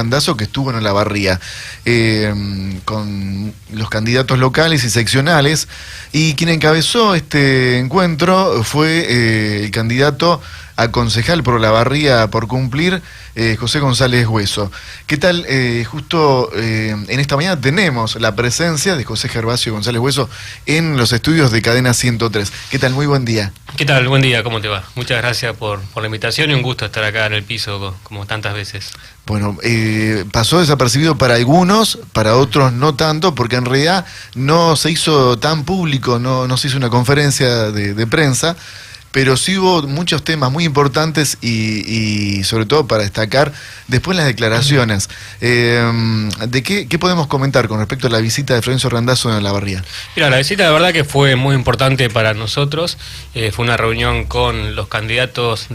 Randazzo, que estuvo en Olavarría con los candidatos locales y seccionales, y quien encabezó este encuentro fue el candidato a concejal por Olavarría por cumplir, José González Hueso. ¿Qué tal? Justo en esta mañana tenemos la presencia de José Gervasio González Hueso en los estudios de Cadena 103. ¿Qué tal? Muy buen día. ¿Qué tal? Buen día, ¿cómo te va? Muchas gracias por la invitación y un gusto estar acá en el piso como tantas veces. Bueno, pasó desapercibido para algunos, para otros no tanto, porque en realidad no se hizo tan público, no se hizo una conferencia de prensa, pero sí hubo muchos temas muy importantes y sobre todo para destacar después las declaraciones. ¿De qué podemos comentar con respecto a la visita de Florencio Randazzo en Olavarría? Mira, la visita de verdad que fue muy importante para nosotros. Fue una reunión con los candidatos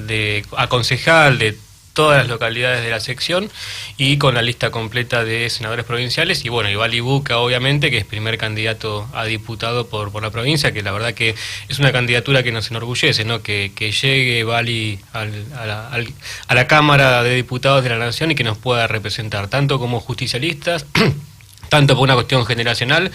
a concejal de todas las localidades de la sección y con la lista completa de senadores provinciales y bueno, y Vali Buca, obviamente, que es primer candidato a diputado por la provincia, que la verdad que es una candidatura que nos enorgullece, ¿no? Que llegue Vali a la Cámara de Diputados de la Nación y que nos pueda representar, tanto como justicialistas, tanto por una cuestión generacional,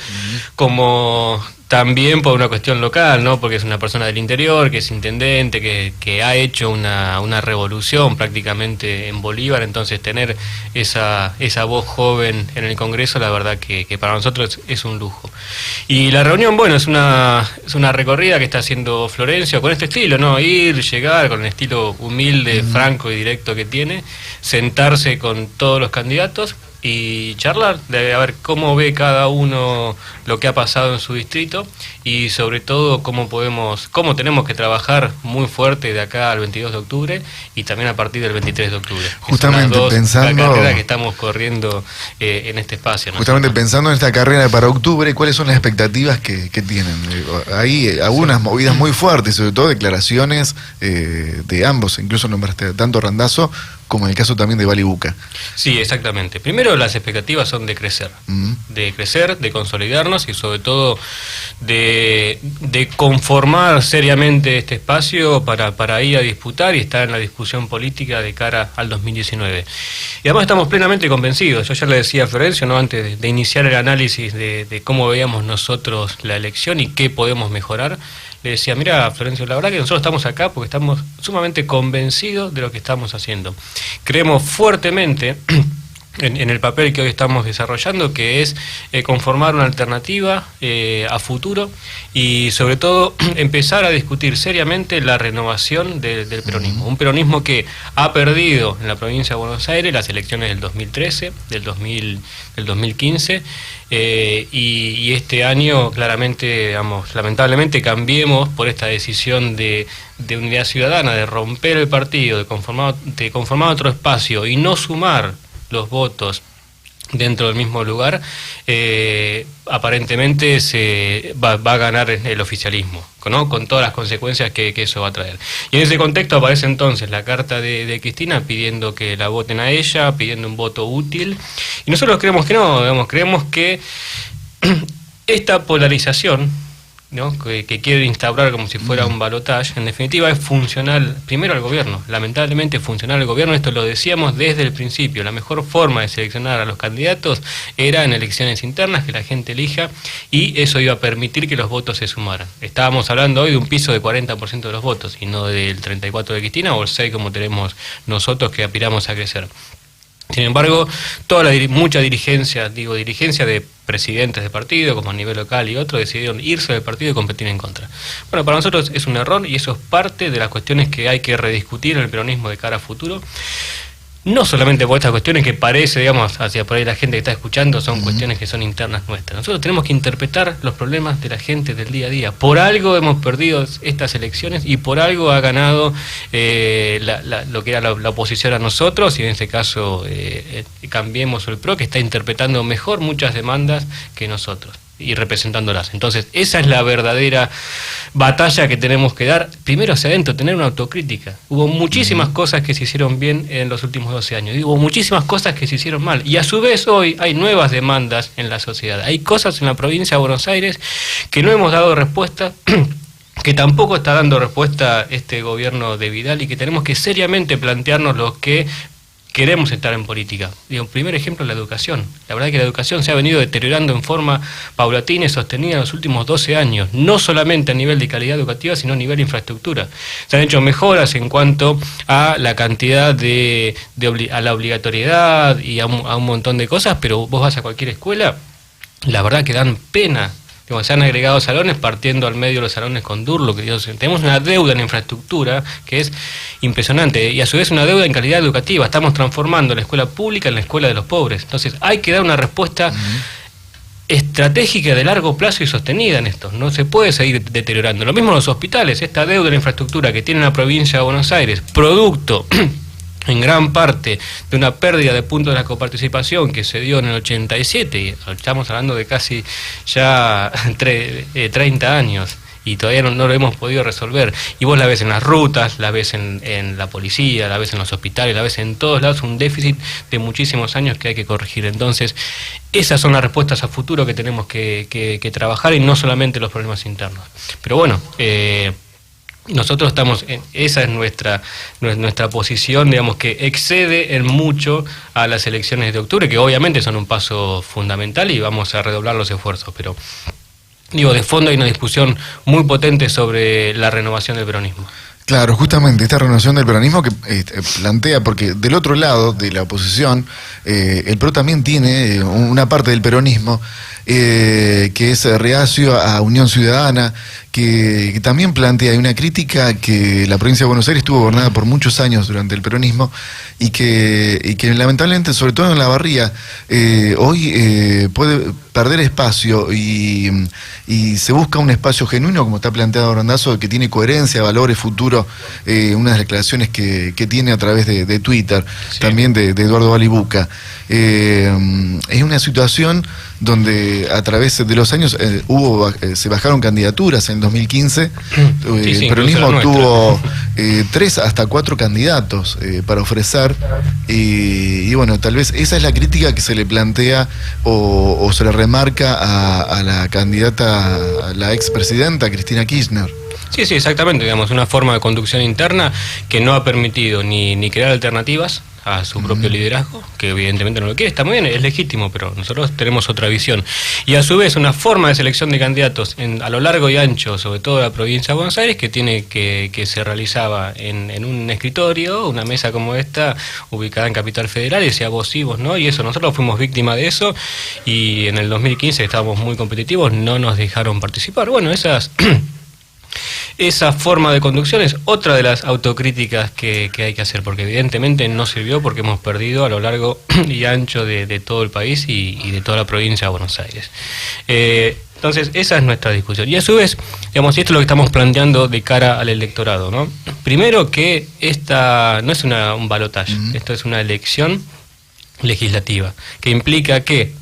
como también por una cuestión local, ¿no? Porque es una persona del interior, que es intendente, que ha hecho una revolución prácticamente en Bolívar, entonces tener esa voz joven en el Congreso, la verdad que para nosotros es un lujo. Y la reunión, bueno, es una recorrida que está haciendo Florencio con este estilo, ¿no? Ir, llegar, con el estilo humilde, franco y directo que tiene, sentarse con todos los candidatos y charlar, de a ver cómo ve cada uno lo que ha pasado en su distrito y sobre todo cómo tenemos que trabajar muy fuerte de acá al 22 de octubre y también a partir del 23 de octubre. Justamente pensando la carrera que estamos corriendo en este espacio, ¿no? Justamente pensando en esta carrera para octubre, ¿cuáles son las expectativas que tienen? Hay algunas movidas muy fuertes, sobre todo declaraciones de ambos, incluso nombraste tanto Randazzo como en el caso también de Vali Buca. Sí, exactamente. Primero las expectativas son de crecer, de consolidarnos y sobre todo de conformar seriamente este espacio para ir a disputar y estar en la discusión política de cara al 2019. Y además estamos plenamente convencidos, yo ya le decía a Florencio, ¿no? Antes de iniciar el análisis de cómo veíamos nosotros la elección y qué podemos mejorar, le decía, mira, Florencio, la verdad que nosotros estamos acá porque estamos sumamente convencidos de lo que estamos haciendo. Creemos fuertemente en el papel que hoy estamos desarrollando, que es conformar una alternativa a futuro y sobre todo empezar a discutir seriamente la renovación del peronismo. Un peronismo que ha perdido en la provincia de Buenos Aires las elecciones del 2013, del 2015, y este año claramente, digamos, lamentablemente Cambiemos por esta decisión de Unidad Ciudadana, de romper el partido, de conformar otro espacio y no sumar los votos dentro del mismo lugar, aparentemente va a ganar el oficialismo, ¿no? Con todas las consecuencias que eso va a traer. Y en ese contexto aparece entonces la carta de Cristina pidiendo que la voten a ella, pidiendo un voto útil, y nosotros creemos que no, digamos, creemos que esta polarización, ¿no? que quiere instaurar como si fuera un balotaje, en definitiva es funcional primero al gobierno, lamentablemente funcional al gobierno. Esto lo decíamos desde el principio, la mejor forma de seleccionar a los candidatos era en elecciones internas, que la gente elija, y eso iba a permitir que los votos se sumaran. Estábamos hablando hoy de un piso de 40% de los votos y no del 34% de Cristina o el 6% como tenemos nosotros, que aspiramos a crecer. Sin embargo, mucha dirigencia de presidentes de partido, como a nivel local y otros, decidieron irse del partido y competir en contra. Bueno, para nosotros es un error y eso es parte de las cuestiones que hay que rediscutir en el peronismo de cara a futuro. No solamente por estas cuestiones que parece, digamos, hacia por ahí la gente que está escuchando, son cuestiones que son internas nuestras. Nosotros tenemos que interpretar los problemas de la gente del día a día. Por algo hemos perdido estas elecciones y por algo ha ganado lo que era la oposición a nosotros, y en este caso Cambiemos el PRO, que está interpretando mejor muchas demandas que nosotros y representándolas. Entonces, esa es la verdadera batalla que tenemos que dar, primero hacia adentro, tener una autocrítica. Hubo muchísimas cosas que se hicieron bien en los últimos 12 años, y hubo muchísimas cosas que se hicieron mal, y a su vez hoy hay nuevas demandas en la sociedad. Hay cosas en la provincia de Buenos Aires que no hemos dado respuesta, que tampoco está dando respuesta este gobierno de Vidal, y que tenemos que seriamente plantearnos lo que queremos estar en política. Digo, primer ejemplo, la educación. La verdad es que la educación se ha venido deteriorando en forma paulatina y sostenida en los últimos 12 años, no solamente a nivel de calidad educativa, sino a nivel de infraestructura. Se han hecho mejoras en cuanto a la cantidad a la obligatoriedad y a un montón de cosas, pero vos vas a cualquier escuela, la verdad que dan pena. Se han agregado salones partiendo al medio los salones con Durlo, tenemos una deuda en infraestructura que es impresionante y a su vez una deuda en calidad educativa. Estamos transformando la escuela pública en la escuela de los pobres. Entonces hay que dar una respuesta estratégica de largo plazo y sostenida en esto. No se puede seguir deteriorando. Lo mismo los hospitales, esta deuda en infraestructura que tiene la provincia de Buenos Aires, producto en gran parte de una pérdida de puntos de la coparticipación que se dio en el 87, y estamos hablando de casi ya 30 años, y todavía no lo hemos podido resolver. Y vos la ves en las rutas, la ves en la policía, la ves en los hospitales, la ves en todos lados, un déficit de muchísimos años que hay que corregir. Entonces, esas son las respuestas a futuro que tenemos que trabajar, y no solamente los problemas internos. Pero bueno, nosotros estamos, esa es nuestra posición, digamos, que excede en mucho a las elecciones de octubre, que obviamente son un paso fundamental y vamos a redoblar los esfuerzos, pero digo, de fondo hay una discusión muy potente sobre la renovación del peronismo. Claro, justamente esta renovación del peronismo que plantea, porque del otro lado de la oposición, el PRO también tiene una parte del peronismo que es reacio a Unión Ciudadana, que también plantea una crítica que la provincia de Buenos Aires estuvo gobernada por muchos años durante el peronismo y que lamentablemente, sobre todo en la Barría, hoy puede perder espacio y se busca un espacio genuino, como está planteado Randazzo, que tiene coherencia, valores, futuro, unas declaraciones que tiene a través de Twitter, sí, también de Eduardo Balibuca. Es una situación donde a través de los años se bajaron candidaturas. En 2015 el peronismo tuvo 3 hasta 4 candidatos para ofrecer, y bueno, tal vez esa es la crítica que se le plantea o se le remarca a la candidata, a la expresidenta Cristina Kirchner. Sí, exactamente, digamos, una forma de conducción interna que no ha permitido ni crear alternativas a su propio liderazgo, que evidentemente no lo quiere, está muy bien, es legítimo, pero nosotros tenemos otra visión. Y a su vez una forma de selección de candidatos a lo largo y ancho, sobre todo de la provincia de Buenos Aires, que se realizaba en un escritorio, una mesa como esta, ubicada en Capital Federal, y decía vos sí, vos no, y eso, nosotros fuimos víctimas de eso, y en el 2015 estábamos muy competitivos, no nos dejaron participar. Bueno, esa forma de conducción es otra de las autocríticas que hay que hacer, porque evidentemente no sirvió, porque hemos perdido a lo largo y ancho de todo el país y de toda la provincia de Buenos Aires. Entonces, esa es nuestra discusión. Y a su vez, digamos, y esto es lo que estamos planteando de cara al electorado, ¿no? Primero que esta no es un balotaje, esto es una elección legislativa, que implica que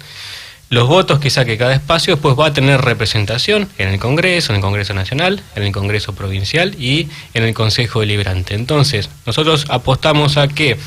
los votos que saque cada espacio después va a tener representación en el Congreso Nacional, en el Congreso Provincial y en el Consejo Deliberante. Entonces, nosotros apostamos a que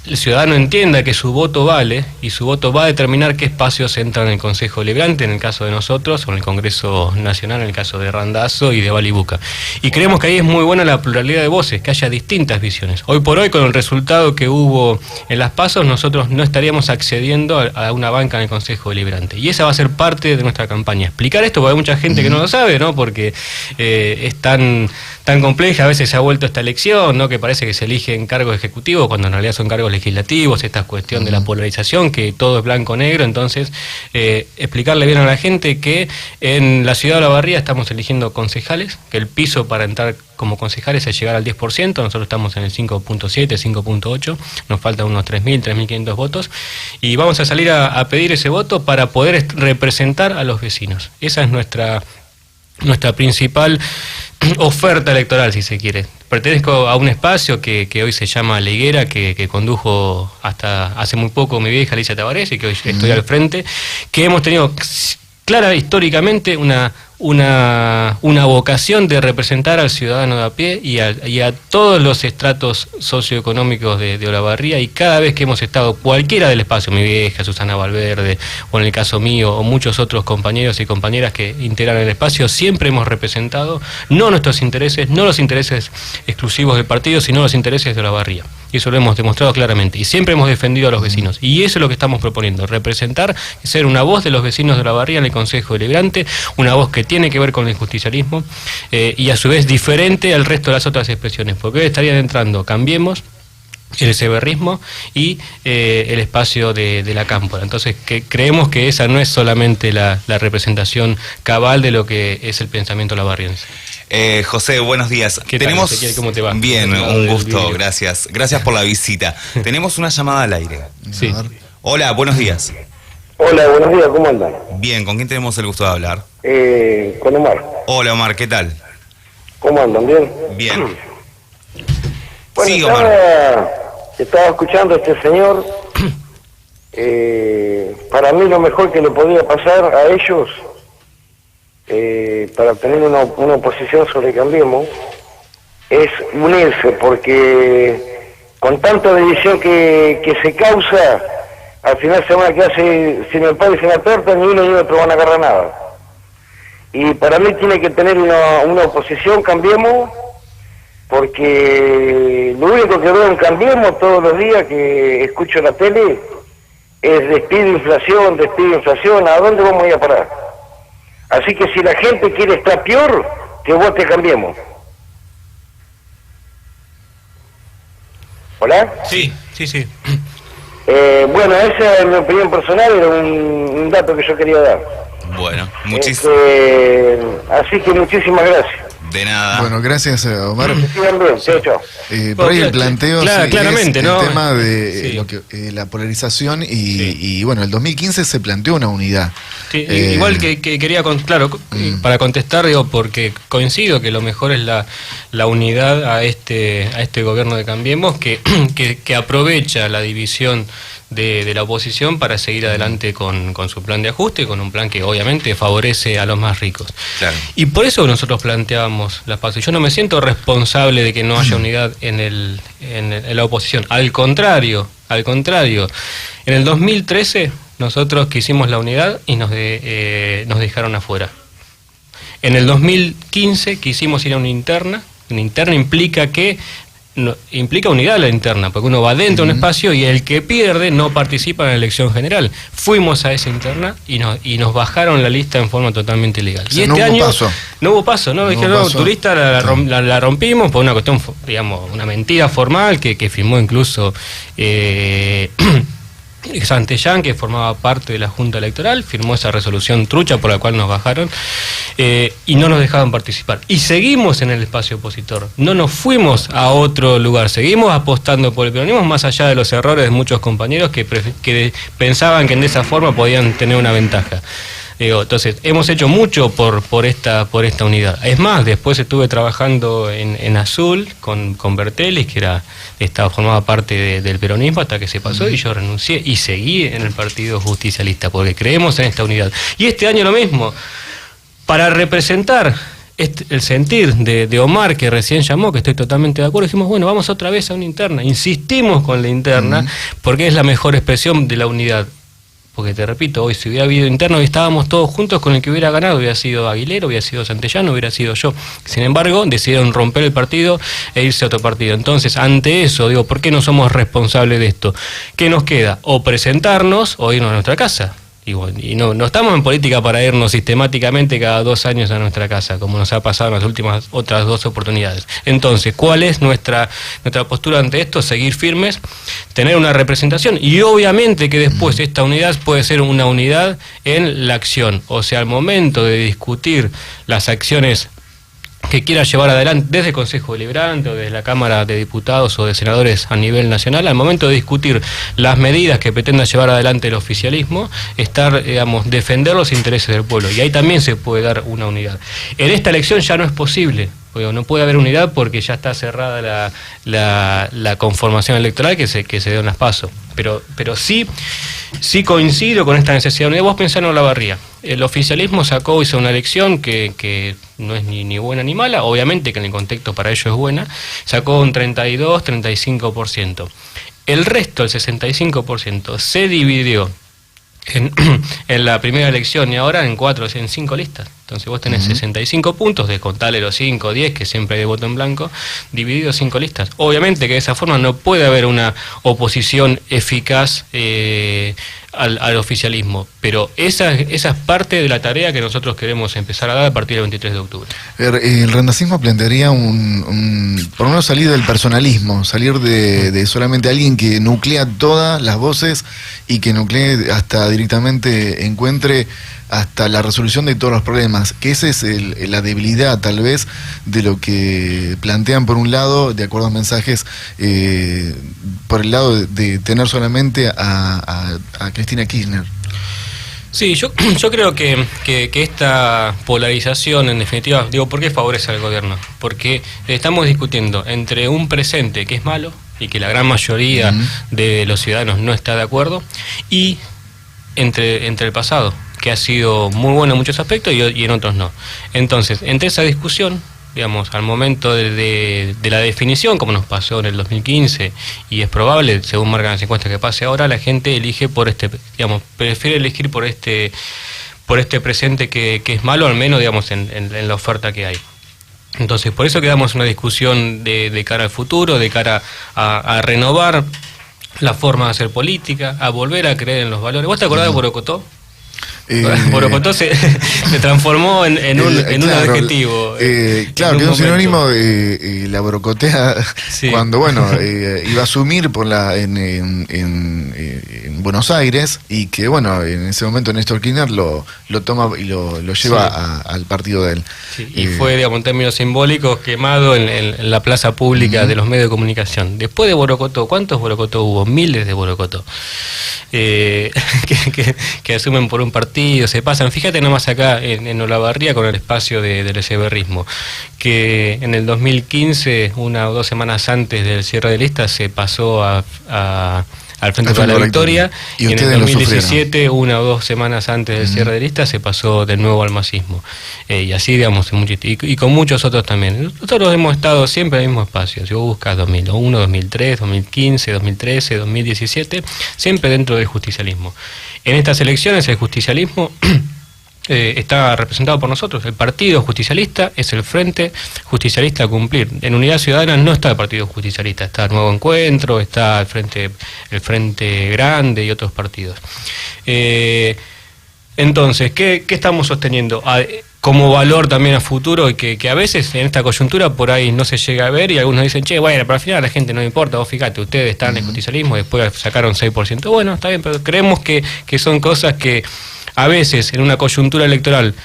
el ciudadano entienda que su voto vale y su voto va a determinar qué espacios entran en el Consejo Deliberante, en el caso de nosotros, o en el Congreso Nacional, en el caso de Randazzo y de Balibuca. Y creemos que ahí es muy buena la pluralidad de voces, que haya distintas visiones. Hoy por hoy, con el resultado que hubo en las PASO, nosotros no estaríamos accediendo a una banca en el Consejo Deliberante. Y esa va a ser parte de nuestra campaña. Explicar esto, porque hay mucha gente que no lo sabe, ¿no? Porque es tan compleja, a veces se ha vuelto esta elección, ¿no? Que parece que se eligen cargos ejecutivos, cuando en realidad son cargos legislativos, esta cuestión de la polarización, que todo es blanco-negro. Entonces, explicarle bien a la gente que en la ciudad de La Barría estamos eligiendo concejales, que el piso para entrar como concejales es llegar al 10%, nosotros estamos en el 5.7, 5.8, nos faltan unos 3.000, 3.500 votos, y vamos a salir a pedir ese voto para poder representar a los vecinos. Esa es nuestra principal oferta electoral, si se quiere. Pertenezco a un espacio que hoy se llama La Higuera, que condujo hasta hace muy poco mi vieja Alicia Tabarés, y que hoy estoy al frente, que hemos tenido clara históricamente una una vocación de representar al ciudadano de a pie y a todos los estratos socioeconómicos de Olavarría, y cada vez que hemos estado, cualquiera del espacio, mi vieja, Susana Valverde, o en el caso mío, o muchos otros compañeros y compañeras que integran el espacio, siempre hemos representado no nuestros intereses, no los intereses exclusivos del partido, sino los intereses de Olavarría. Y eso lo hemos demostrado claramente. Y siempre hemos defendido a los vecinos. Y eso es lo que estamos proponiendo, representar, ser una voz de los vecinos de Olavarría en el Consejo Deliberante, una voz que tiene que ver con el justicialismo y a su vez diferente al resto de las otras expresiones. Porque hoy estarían entrando Cambiemos, el severrismo y el espacio de la Cámpora. Entonces creemos que esa no es solamente la representación cabal de lo que es el pensamiento olavarriense. José, buenos días. ¿Qué tal, Ezequiel? ¿Cómo te va? Bien, un gusto, gracias. Gracias por la visita. Tenemos una llamada al aire. Sí. Hola, buenos días. Hola, buenos días, ¿cómo andan? Bien, ¿con quién tenemos el gusto de hablar? Con Omar. Hola, Omar, ¿qué tal? ¿Cómo andan? ¿Bien? Bien. Bueno, Sí, Omar. estaba escuchando a este señor. Para mí lo mejor que le podía pasar a ellos, para tener una oposición sobre Cambiemos, es unirse, porque con tanta división que se causa, al final se van a quedar sin el pan y sin la torta, ni uno ni otro van a agarrar nada. Y para mí tiene que tener una oposición Cambiemos, porque lo único que veo en Cambiemos todos los días que escucho la tele es despido, inflación, ¿a dónde vamos a ir a parar? Así que si la gente quiere estar peor, que vote Cambiemos. ¿Hola? Sí. Bueno, esa es mi opinión personal, era un dato que yo quería dar. Bueno, así que muchísimas gracias. De nada. Bueno, gracias, Omar. Chao. Por ahí el planteo claramente, es ¿no? el tema de Sí. lo que, la polarización y bueno, el 2015 se planteó una unidad. Sí, igual que quería, para contestar, digo, porque coincido que lo mejor es la unidad a este gobierno de Cambiemos, que aprovecha la división de la oposición para seguir adelante con su plan de ajuste, con un plan que obviamente favorece a los más ricos. Claro. Y por eso nosotros planteábamos las PASO. Yo no me siento responsable de que no haya unidad en la oposición. Al contrario, en el 2013 nosotros quisimos la unidad y nos dejaron afuera. En el 2015 quisimos ir a una interna. Una interna implica unidad a la interna, porque uno va dentro de un espacio y el que pierde no participa en la elección general. Fuimos a esa interna y nos bajaron la lista en forma totalmente ilegal. O sea, y no este hubo año paso. No hubo paso, ¿no? Dijeron, no, tu lista la rompimos por una cuestión, digamos, una mentira formal que firmó incluso Santellán, que formaba parte de la Junta Electoral, firmó esa resolución trucha por la cual nos bajaron y no nos dejaban participar. Y seguimos en el espacio opositor, no nos fuimos a otro lugar, seguimos apostando por el peronismo, más allá de los errores de muchos compañeros que pensaban que de esa forma podían tener una ventaja. Entonces, hemos hecho mucho por esta unidad. Es más, después estuve trabajando en Azul con Bertelis, que formaba parte del peronismo hasta que se pasó, y yo renuncié y seguí en el Partido Justicialista, porque creemos en esta unidad. Y este año lo mismo, para representar el sentir de Omar, que recién llamó, que estoy totalmente de acuerdo, dijimos, bueno, vamos otra vez a una interna. Insistimos con la interna, porque es la mejor expresión de la unidad. Porque te repito, hoy si hubiera habido interno y estábamos todos juntos, con el que hubiera ganado hubiera sido Aguilera, hubiera sido Santellán, hubiera sido yo. Sin embargo, decidieron romper el partido e irse a otro partido. Entonces, ante eso, digo, ¿por qué no somos responsables de esto? ¿Qué nos queda? O presentarnos o irnos a nuestra casa. Y no estamos en política para irnos sistemáticamente cada 2 años a nuestra casa, como nos ha pasado en las últimas otras 2 oportunidades. Entonces, ¿cuál es nuestra postura ante esto? Seguir firmes, tener una representación, y obviamente que después esta unidad puede ser una unidad en la acción. O sea, al momento de discutir las acciones que quiera llevar adelante desde el Consejo Deliberante o desde la Cámara de Diputados o de Senadores a nivel nacional, al momento de discutir las medidas que pretenda llevar adelante el oficialismo, defender los intereses del pueblo. Y ahí también se puede dar una unidad. En esta elección ya no es posible, porque no puede haber unidad porque ya está cerrada la conformación electoral que se dio en las PASO. Pero sí coincido con esta necesidad de unidad. Vos pensá en Olavarría. el oficialismo hizo una elección que no es ni buena ni mala, obviamente que en el contexto para ellos es buena, sacó un 32-35%. El resto, el 65%, se dividió en la primera elección y ahora en 5 listas. Entonces vos tenés 65 puntos, descontale los 5 o 10 que siempre hay de voto en blanco, dividido 5 listas. Obviamente que de esa forma no puede haber una oposición eficaz al oficialismo, pero esa es parte de la tarea que nosotros queremos empezar a dar a partir del 23 de octubre. El rendacismo plantearía por lo menos salir del personalismo, salir de solamente alguien que nuclea todas las voces y que nuclee hasta directamente encuentre hasta la resolución de todos los problemas, que esa es la debilidad tal vez de lo que plantean por un lado, de acuerdo a mensajes, por el lado de tener solamente a Cristina Kirchner. Sí, yo creo que esta polarización, en definitiva, ¿por qué favorece al gobierno? Porque estamos discutiendo entre un presente que es malo y que la gran mayoría de los ciudadanos no está de acuerdo, y entre el pasado, que ha sido muy bueno en muchos aspectos y en otros no. Entonces, entre esa discusión, digamos, al momento de la definición, como nos pasó en el 2015, y es probable, según marcan las encuestas, que pase ahora, la gente elige prefiere elegir por este presente que es malo, al menos, digamos, en la oferta que hay. Entonces, por eso quedamos en una discusión de cara al futuro, de cara a renovar la forma de hacer política, a volver a creer en los valores. ¿Vos te acordás de Borocotó? Borocotó se transformó en un adjetivo. Claro, quedó un sinónimo de la borocotea, sí. Cuando iba a asumir en Buenos Aires, y que en ese momento Néstor Kirchner lo toma y lo lleva al partido de él. Sí, y fue, en términos simbólicos, quemado en la plaza pública de los medios de comunicación. Después de Borocotó, ¿cuántos Borocotó hubo? Miles de Borocotó. Que asumen por un partido, se pasan. Fíjate nomás acá en Olavarría con el espacio del echeverrismo, que en el 2015, 1 o 2 semanas antes del cierre de listas, se pasó al Frente para la Victoria, y en el 2017, 1 o 2 semanas antes del cierre de listas, se pasó de nuevo al masismo. Y así, digamos, y con muchos otros también. Nosotros hemos estado siempre en el mismo espacio. Si vos buscas 2001, 2003, 2015, 2013, 2017, siempre dentro del justicialismo. En estas elecciones el justicialismo está representado por nosotros. El Partido Justicialista es el Frente Justicialista a cumplir. En Unidad Ciudadana no está el Partido Justicialista, está el Nuevo Encuentro, está el Frente Grande y otros partidos. Entonces, ¿qué estamos sosteniendo como valor también a futuro, y que a veces en esta coyuntura por ahí no se llega a ver, y algunos dicen, pero al final a la gente no le importa, vos fíjate, ustedes están en el justicialismo y después sacaron 6%. Bueno, está bien, pero creemos que son cosas que a veces en una coyuntura electoral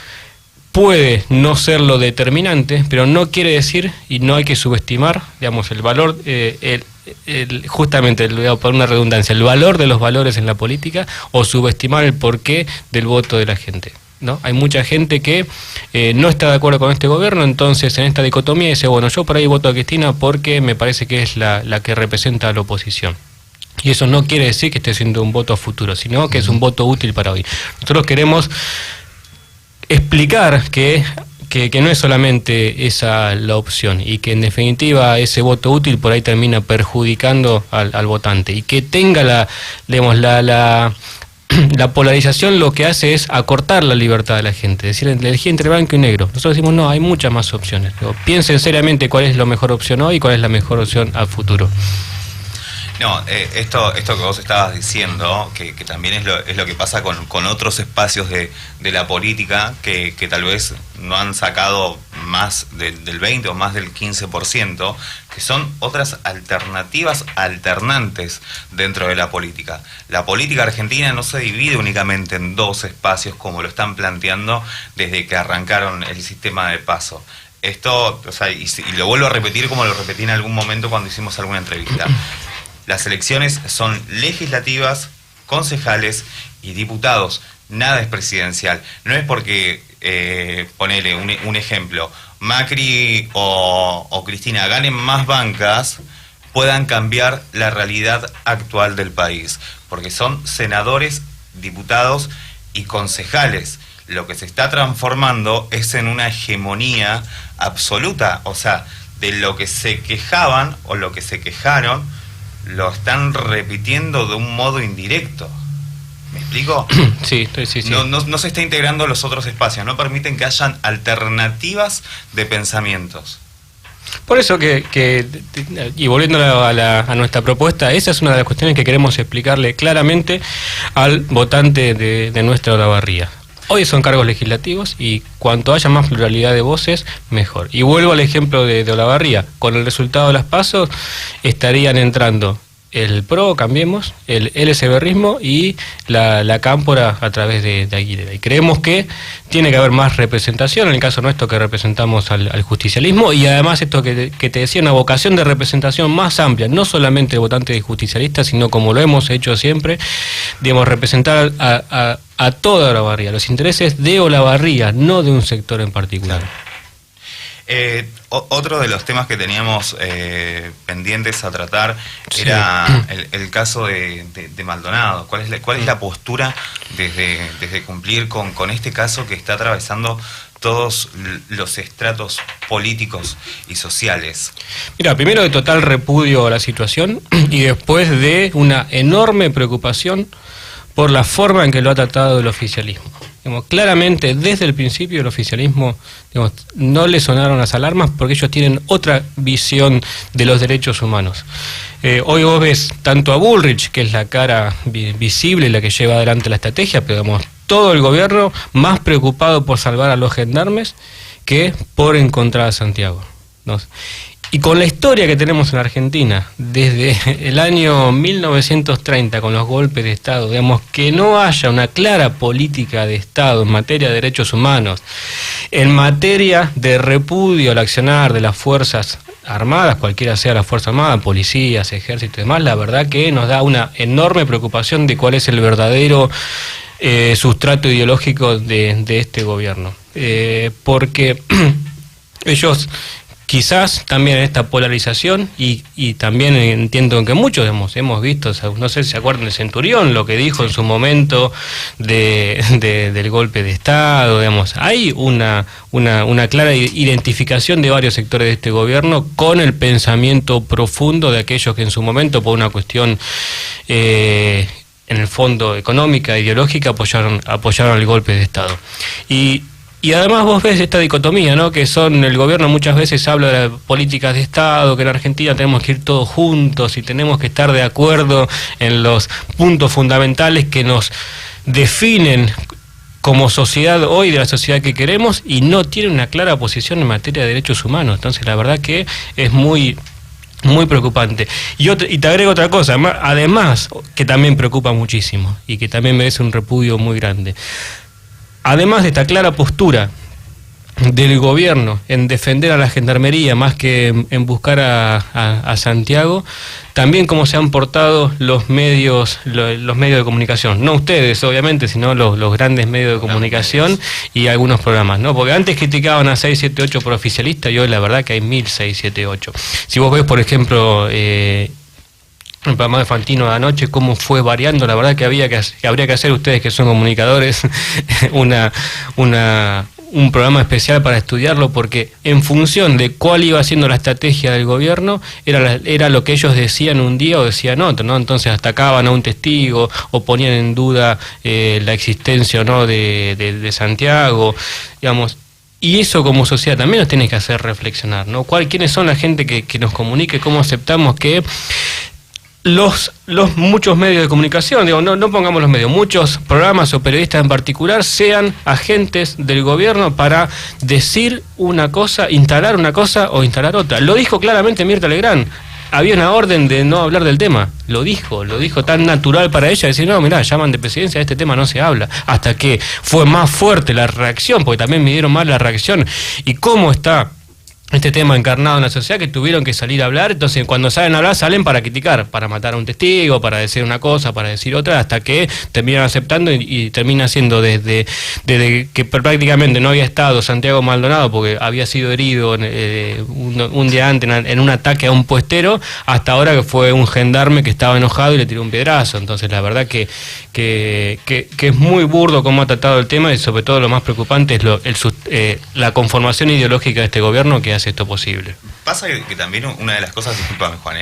puede no ser lo determinante, pero no quiere decir, y no hay que subestimar, digamos, el valor, justamente, por una redundancia, el valor de los valores en la política, o subestimar el porqué del voto de la gente, ¿no? Hay mucha gente que no está de acuerdo con este gobierno, entonces en esta dicotomía dice, yo por ahí voto a Cristina porque me parece que es la que representa a la oposición. Y eso no quiere decir que esté siendo un voto a futuro, sino que es un voto útil para hoy. Nosotros queremos explicar que no es solamente esa la opción, y que en definitiva ese voto útil por ahí termina perjudicando al votante, y que tenga la polarización lo que hace es acortar la libertad de la gente, es decir, elegir entre blanco y negro. Nosotros decimos, no, hay muchas más opciones. Piensen seriamente cuál es la mejor opción hoy y cuál es la mejor opción al futuro. No, esto que vos estabas diciendo, que también es lo que pasa con otros espacios de la política que tal vez no han sacado más del 20 o más del 15%, que son otras alternativas alternantes dentro de la política. La política argentina no se divide únicamente en 2 espacios como lo están planteando desde que arrancaron el sistema de paso. Esto, y lo vuelvo a repetir como lo repetí en algún momento cuando hicimos alguna entrevista. Las elecciones son legislativas, concejales y diputados. Nada es presidencial. No es porque, ponele un ejemplo, Macri o Cristina ganen más bancas, puedan cambiar la realidad actual del país. Porque son senadores, diputados y concejales. lo que se está transformando es en una hegemonía absoluta. O sea, de lo que se quejaban o lo que se quejaron, lo están repitiendo de un modo indirecto. ¿Me explico? Sí. No se está integrando los otros espacios, no permiten que hayan alternativas de pensamientos. Por eso y volviendo a nuestra propuesta, esa es una de las cuestiones que queremos explicarle claramente al votante de nuestra Olavarría. Hoy son cargos legislativos y cuanto haya más pluralidad de voces, mejor. Y vuelvo al ejemplo de Olavarría. Con el resultado de las PASO estarían entrando el PRO, Cambiemos, el LSBrismo y la Cámpora a través de Aguilera. Y creemos que tiene que haber más representación, en el caso nuestro que representamos al justicialismo, y además esto que te decía, una vocación de representación más amplia, no solamente de votantes justicialistas, sino como lo hemos hecho siempre, digamos, representar a toda Olavarría, los intereses de Olavarría, no de un sector en particular. Otro de los temas que teníamos pendientes a tratar era el caso de Maldonado. ¿Cuál es la postura desde cumplir con este caso que está atravesando todos los estratos políticos y sociales? Mira, primero de total repudio a la situación y después de una enorme preocupación por la forma en que lo ha tratado el oficialismo. Digamos, claramente, desde el principio el oficialismo, digamos, no le sonaron las alarmas porque ellos tienen otra visión de los derechos humanos. Hoy vos ves tanto a Bullrich, que es la cara visible, la que lleva adelante la estrategia, pero digamos, todo el gobierno más preocupado por salvar a los gendarmes que por encontrar a Santiago, ¿no? Y con la historia que tenemos en Argentina, desde el año 1930, con los golpes de Estado, digamos, que no haya una clara política de Estado en materia de derechos humanos, en materia de repudio al accionar de las Fuerzas Armadas, cualquiera sea la Fuerza Armada, policías, ejército y demás, la verdad que nos da una enorme preocupación de cuál es el verdadero sustrato ideológico de este gobierno. Porque ellos... Quizás también en esta polarización y también entiendo que muchos hemos visto, no sé si se acuerdan de Centurión, lo que dijo en su momento del golpe de Estado, digamos. Hay una clara identificación de varios sectores de este gobierno con el pensamiento profundo de aquellos que en su momento, por una cuestión en el fondo económica, ideológica, apoyaron el golpe de Estado. Y además vos ves esta dicotomía, ¿no? Que el gobierno muchas veces habla de políticas de Estado, que en Argentina tenemos que ir todos juntos y tenemos que estar de acuerdo en los puntos fundamentales que nos definen como sociedad hoy, de la sociedad que queremos, y no tiene una clara posición en materia de derechos humanos. Entonces la verdad que es muy preocupante. Y te agrego otra cosa, además, que también preocupa muchísimo y que también merece un repudio muy grande. Además de esta clara postura del gobierno en defender a la gendarmería más que en buscar a Santiago, también cómo se han portado los medios de comunicación, no ustedes obviamente, sino los grandes medios de comunicación y algunos programas, ¿no? Porque antes criticaban a 678 por oficialista y hoy la verdad que hay 1678. Si vos ves, por ejemplo, el programa de Fantino de anoche, cómo fue variando, la verdad que habría que hacer, ustedes que son comunicadores, un programa especial para estudiarlo, porque en función de cuál iba siendo la estrategia del gobierno, era lo que ellos decían un día o decían otro, ¿no? Entonces atacaban a un testigo o ponían en duda la existencia o no de Santiago, digamos. Y eso como sociedad también nos tiene que hacer reflexionar, ¿no? ¿Quiénes son la gente que nos comunique? ¿Cómo aceptamos que los muchos medios de comunicación, digo, no pongamos los medios, muchos programas o periodistas en particular sean agentes del gobierno para decir una cosa, instalar una cosa o instalar otra? Lo dijo claramente Mirta Legrand. Había una orden de no hablar del tema. Lo dijo tan natural para ella, decir, no, mirá, llaman de presidencia, de este tema no se habla. Hasta que fue más fuerte la reacción, porque también midieron mal la reacción. Y cómo está este tema encarnado en la sociedad, que tuvieron que salir a hablar. Entonces cuando salen a hablar, salen para criticar, para matar a un testigo, para decir una cosa, para decir otra, hasta que terminan aceptando y termina siendo desde que prácticamente no había estado Santiago Maldonado porque había sido herido un día antes en un ataque a un puestero, hasta ahora que fue un gendarme que estaba enojado y le tiró un piedrazo. Entonces la verdad que es muy burdo cómo ha tratado el tema, y sobre todo lo más preocupante es la conformación ideológica de este gobierno que hace esto posible. Pasa que también una de las cosas, discúlpame Juan,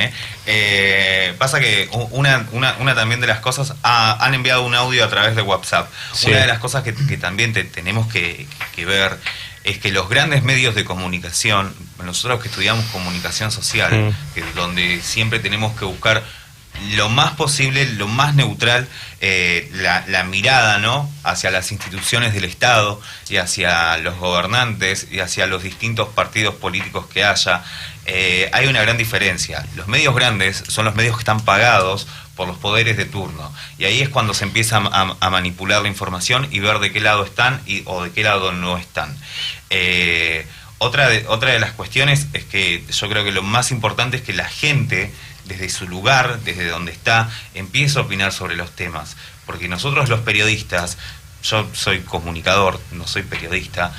pasa que una también de las cosas, han enviado un audio a través de WhatsApp. Sí. Una de las cosas que también tenemos que ver es que los grandes medios de comunicación, nosotros que estudiamos comunicación social, donde siempre tenemos que buscar lo más posible, lo más neutral, la mirada, ¿no?, hacia las instituciones del Estado y hacia los gobernantes y hacia los distintos partidos políticos que haya. Hay una gran diferencia. Los medios grandes son los medios que están pagados por los poderes de turno, y ahí es cuando se empieza a manipular la información y ver de qué lado están o de qué lado no están. Otra de las cuestiones es que yo creo que lo más importante es que la gente, desde su lugar, desde donde está, empieza a opinar sobre los temas. Porque nosotros los periodistas, yo soy comunicador, no soy periodista,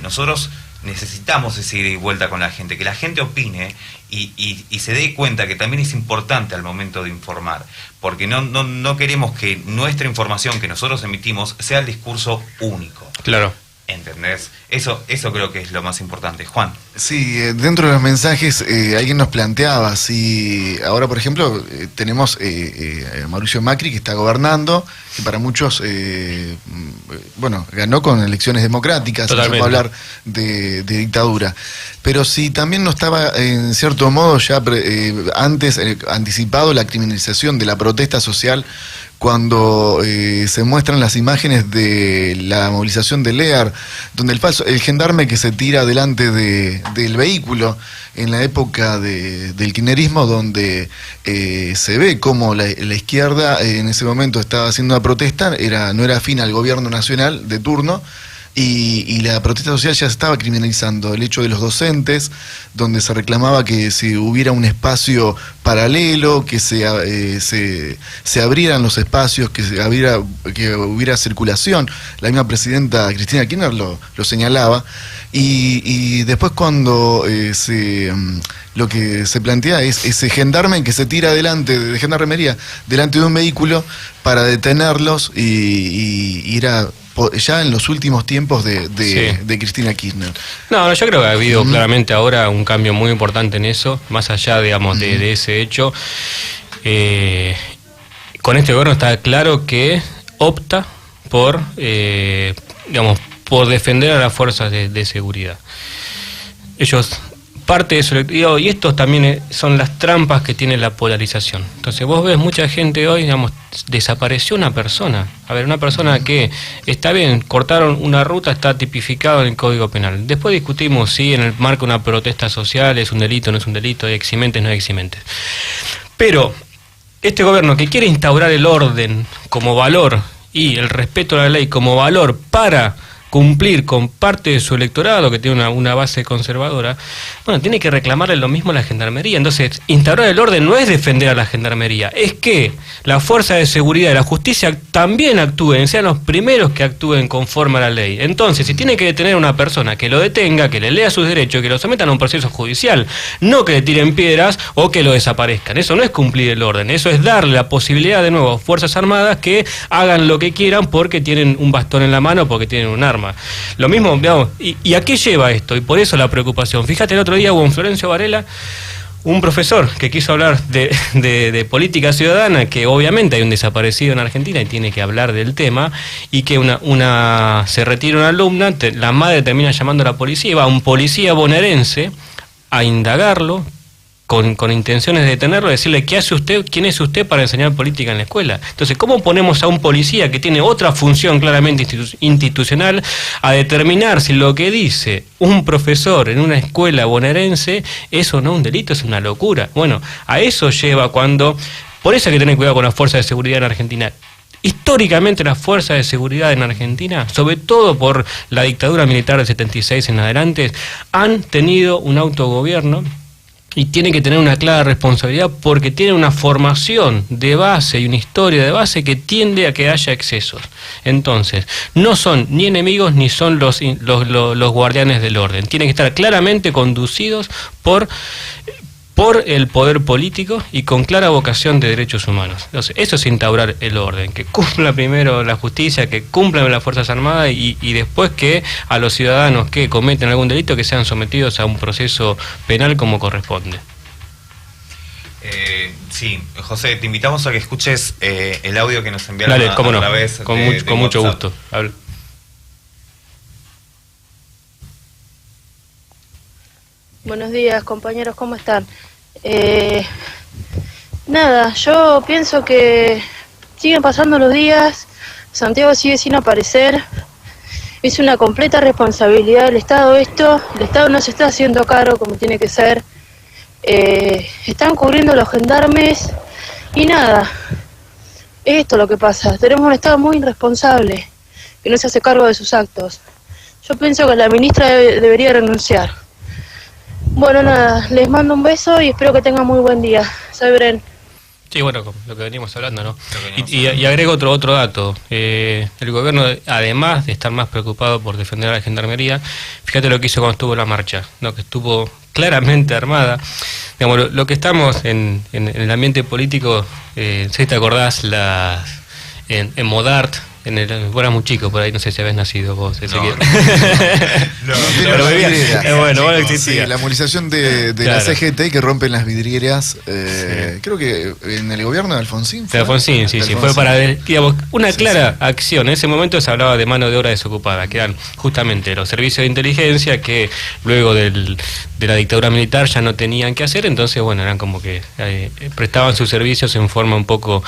nosotros necesitamos ese ida y vuelta con la gente, que la gente opine y se dé cuenta que también es importante al momento de informar. Porque no queremos que nuestra información que nosotros emitimos sea el discurso único. Claro. ¿Entendés? Eso creo que es lo más importante. Juan. Sí, dentro de los mensajes alguien nos planteaba, si ahora por ejemplo tenemos a Mauricio Macri, que está gobernando, que para muchos ganó con elecciones democráticas, se puede hablar de dictadura, pero si también no estaba en cierto modo ya antes anticipado la criminalización de la protesta social, cuando se muestran las imágenes de la movilización de Lear, donde el gendarme que se tira delante del vehículo en la época del kirchnerismo, donde se ve cómo la izquierda en ese momento estaba haciendo una protesta, no era afín al gobierno nacional de turno, y la protesta social ya se estaba criminalizando. El hecho de los docentes, donde se reclamaba que si hubiera un espacio paralelo, que se abrieran los espacios, que hubiera circulación. La misma presidenta Cristina Kirchner lo señalaba. Y después cuando lo que se plantea es ese gendarme que se tira de gendarmería delante de un vehículo para detenerlos, y era ya en los últimos tiempos de Cristina Kirchner. No, yo creo que ha habido claramente ahora un cambio muy importante en eso, más allá, digamos, de ese hecho. Con este gobierno está claro que opta por defender a las fuerzas de seguridad. Ellos, parte de eso, y estos también son las trampas que tiene la polarización. Entonces vos ves mucha gente hoy, desapareció una persona. A ver, una persona que está bien, cortaron una ruta, está tipificado en el Código Penal. Después discutimos si en el marco de una protesta social es un delito, no es un delito, hay eximentes, no hay eximentes. Pero este gobierno que quiere instaurar el orden como valor y el respeto a la ley como valor para cumplir con parte de su electorado, que tiene una base conservadora, tiene que reclamarle lo mismo a la Gendarmería. Entonces, instaurar el orden no es defender a la Gendarmería, es que la fuerza de seguridad y la justicia también actúen, sean los primeros que actúen conforme a la ley. Entonces, si tiene que detener a una persona, que lo detenga, que le lea sus derechos, que lo sometan a un proceso judicial, no que le tiren piedras o que lo desaparezcan. Eso no es cumplir el orden, eso es darle la posibilidad de nuevo a Fuerzas Armadas que hagan lo que quieran porque tienen un bastón en la mano, porque tienen un arma. Lo mismo, ¿y a qué lleva esto? Y por eso la preocupación. Fíjate, el otro día hubo en Florencio Varela un profesor que quiso hablar de política ciudadana, que obviamente hay un desaparecido en Argentina y tiene que hablar del tema, y que se retira una alumna, la madre termina llamando a la policía, y va un policía bonaerense a indagarlo, con intenciones de detenerlo, decirle ¿qué hace usted? ¿Quién es usted para enseñar política en la escuela? Entonces, ¿cómo ponemos a un policía que tiene otra función claramente institucional a determinar si lo que dice un profesor en una escuela bonaerense es o no un delito? Es una locura. Bueno, a eso lleva cuando... Por eso hay que tener cuidado con las fuerzas de seguridad en Argentina. históricamente las fuerzas de seguridad en Argentina, sobre todo por la dictadura militar del 76 en adelante, han tenido un autogobierno y tienen que tener una clara responsabilidad porque tienen una formación de base y una historia de base que tiende a que haya excesos. Entonces, no son ni enemigos ni son los guardianes del orden. Tienen que estar claramente conducidos por el poder político y con clara vocación de derechos humanos. Entonces, eso es instaurar el orden, que cumpla primero la justicia, que cumplan las Fuerzas Armadas y después que a los ciudadanos que cometen algún delito que sean sometidos a un proceso penal como corresponde. Sí, José, te invitamos a que escuches el audio que nos enviaron. Dale, cómo no, a través con mucho gusto. Buenos días, compañeros, ¿cómo están? Nada, yo pienso que siguen pasando los días, Santiago sigue sin aparecer, es una completa responsabilidad del Estado esto, el Estado no se está haciendo cargo como tiene que ser, están cubriendo los gendarmes y nada, esto es lo que pasa, tenemos un Estado muy irresponsable que no se hace cargo de sus actos. Yo pienso que la ministra debería renunciar. Bueno, nada, les mando un beso y espero que tengan muy buen día. Soy Bren. Sí, bueno, lo que venimos hablando, ¿no? Y agrego otro dato. El gobierno, además de estar más preocupado por defender a la gendarmería, fíjate lo que hizo cuando estuvo la marcha, ¿no? Que estuvo claramente armada. Digamos, lo que estamos en el ambiente político, si te acordás, en Modart, vos eras muy chico, por ahí no sé si habías nacido vos, Ezequiel. Pero bueno, vos existía. Sí, la movilización de Claro. la CGT que rompen las vidrieras, Sí. creo que en el gobierno de Alfonsín. De Alfonsín, sí, fue para, digamos, una clara acción. En ese momento se hablaba de mano de obra desocupada, que eran justamente los servicios de inteligencia que luego de la dictadura militar ya no tenían que hacer, entonces, bueno, eran como que prestaban sus servicios en forma un poco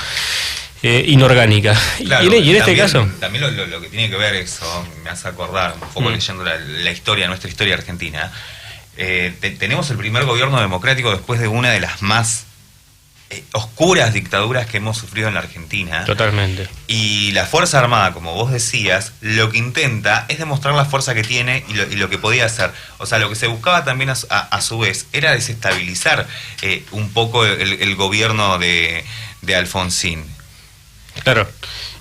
inorgánica. Claro, y en este también, caso... También lo que tiene que ver eso, me hace acordar, un poco leyendo la historia, nuestra historia argentina, tenemos el primer gobierno democrático después de una de las más oscuras dictaduras que hemos sufrido en la Argentina. Totalmente. Y la Fuerza Armada, como vos decías, lo que intenta es demostrar la fuerza que tiene y lo que podía hacer. O sea, lo que se buscaba también a su vez era desestabilizar un poco el gobierno de Alfonsín. Claro.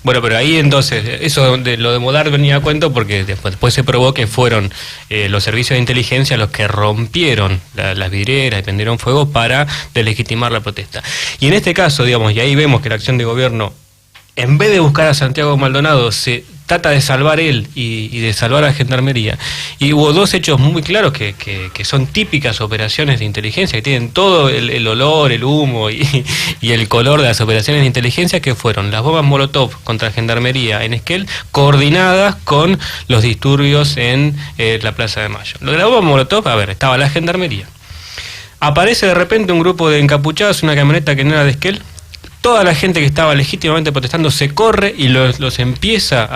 Bueno, pero ahí entonces, eso de lo de Modart venía a cuento porque después se probó que fueron los servicios de inteligencia los que rompieron las vidrieras y prendieron fuego para deslegitimar la protesta. Y en este caso, digamos, y ahí vemos que la acción de gobierno, en vez de buscar a Santiago Maldonado, se trata de salvar él y de salvar a la gendarmería. Y hubo dos hechos muy claros que son típicas operaciones de inteligencia, que tienen todo el olor, el humo y el color de las operaciones de inteligencia, que fueron las bombas Molotov contra la gendarmería en Esquel, coordinadas con los disturbios en la Plaza de Mayo. Lo de la bomba Molotov, a ver, estaba la gendarmería. Aparece de repente un grupo de encapuchados, una camioneta que no era de Esquel. Toda la gente que estaba legítimamente protestando se corre y los empieza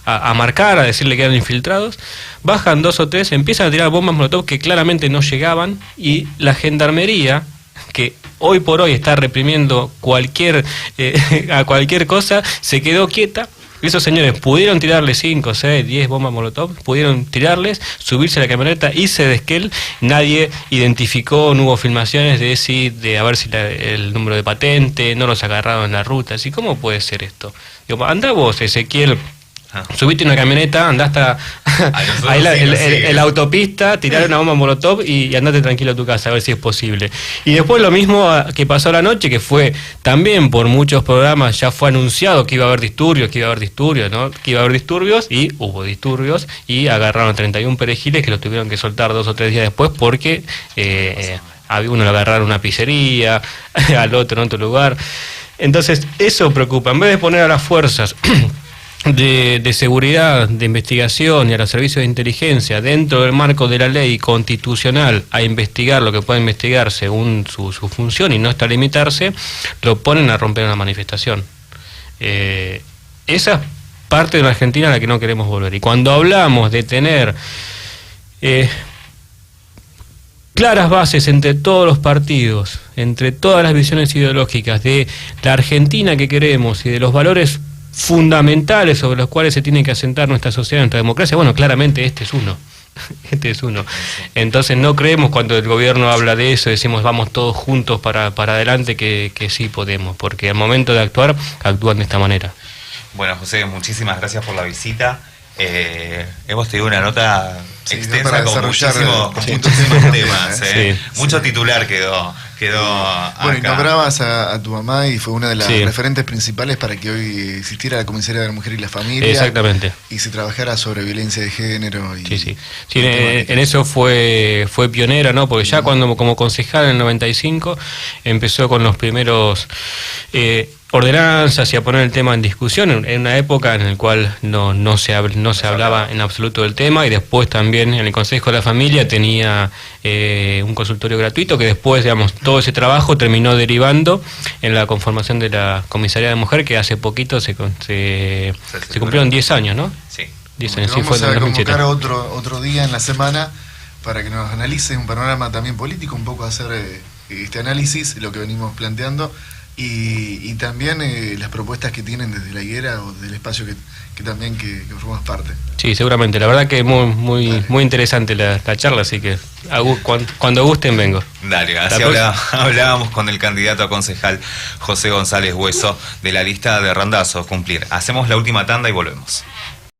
a marcar, a decirle que eran infiltrados. Bajan 2 o 3, empiezan a tirar bombas Molotov que claramente no llegaban, y la gendarmería, que hoy por hoy está reprimiendo a cualquier cosa, se quedó quieta. Esos señores pudieron tirarle 5, 6, 10 bombas Molotov, pudieron tirarles, subirse a la camioneta, irse de Esquel. Nadie identificó, no hubo filmaciones de a ver si el número de patente, no los agarraron en la ruta. Así, ¿cómo puede ser esto? Digo, andá vos, Ezequiel, subiste una camioneta, andá hasta ahí la autopista, tirar una bomba Molotov y andate tranquilo a tu casa a ver si es posible. Y después lo mismo que pasó la noche, que fue también por muchos programas ya fue anunciado que iba a haber disturbios, ¿no? Que iba a haber disturbios, y hubo disturbios y agarraron 31 perejiles que los tuvieron que soltar 2 o 3 días después porque a uno le agarraron una pizzería, al otro en otro lugar. Entonces eso preocupa. En vez de poner a las fuerzas de seguridad, de investigación y a los servicios de inteligencia dentro del marco de la ley constitucional a investigar lo que pueda investigar según su función y no hasta limitarse, lo ponen a romper una manifestación. Esa es parte de la Argentina a la que no queremos volver. Y cuando hablamos de tener claras bases entre todos los partidos, entre todas las visiones ideológicas de la Argentina que queremos y de los valores fundamentales sobre los cuales se tiene que asentar nuestra sociedad, nuestra democracia, bueno, claramente este es uno. Este es uno. Entonces no creemos cuando el gobierno habla de eso, decimos vamos todos juntos para adelante, que sí podemos, porque al momento de actuar, actúan de esta manera. Bueno, José, muchísimas gracias por la visita. Hemos tenido una nota extensa para con desarrollar muchísimos temas. Sí. Mucho titular quedó Bueno, y acá. nombrabas a tu mamá y fue una de las referentes principales para que hoy existiera la Comisaría de la Mujer y la Familia. Exactamente. Y se trabajara sobre violencia de género. Y, Sí, en eso fue pionera, ¿no? Porque ya cuando como concejal en el 95 empezó con los primeros ordenanzas y a poner el tema en discusión en una época en la cual no se hablaba en absoluto del tema, y después también en el Consejo de la Familia tenía un consultorio gratuito que después, digamos, todo ese trabajo terminó derivando en la conformación de la Comisaría de Mujer, que hace poquito se cumplieron 10 años, ¿no? Sí. 10 años, Bueno, sí, fue vamos en a 2007. convocar otro día en la semana para que nos analice un panorama también político, un poco hacer este análisis, lo que venimos planteando, y también las propuestas que tienen desde la higuera o del espacio que también que formas parte. Sí, seguramente. La verdad que es muy interesante la charla, así que cuando gusten vengo. Dale, así hablábamos con el candidato a concejal José González Hueso de la lista de Randazzo Cumplir. Hacemos la última tanda y volvemos.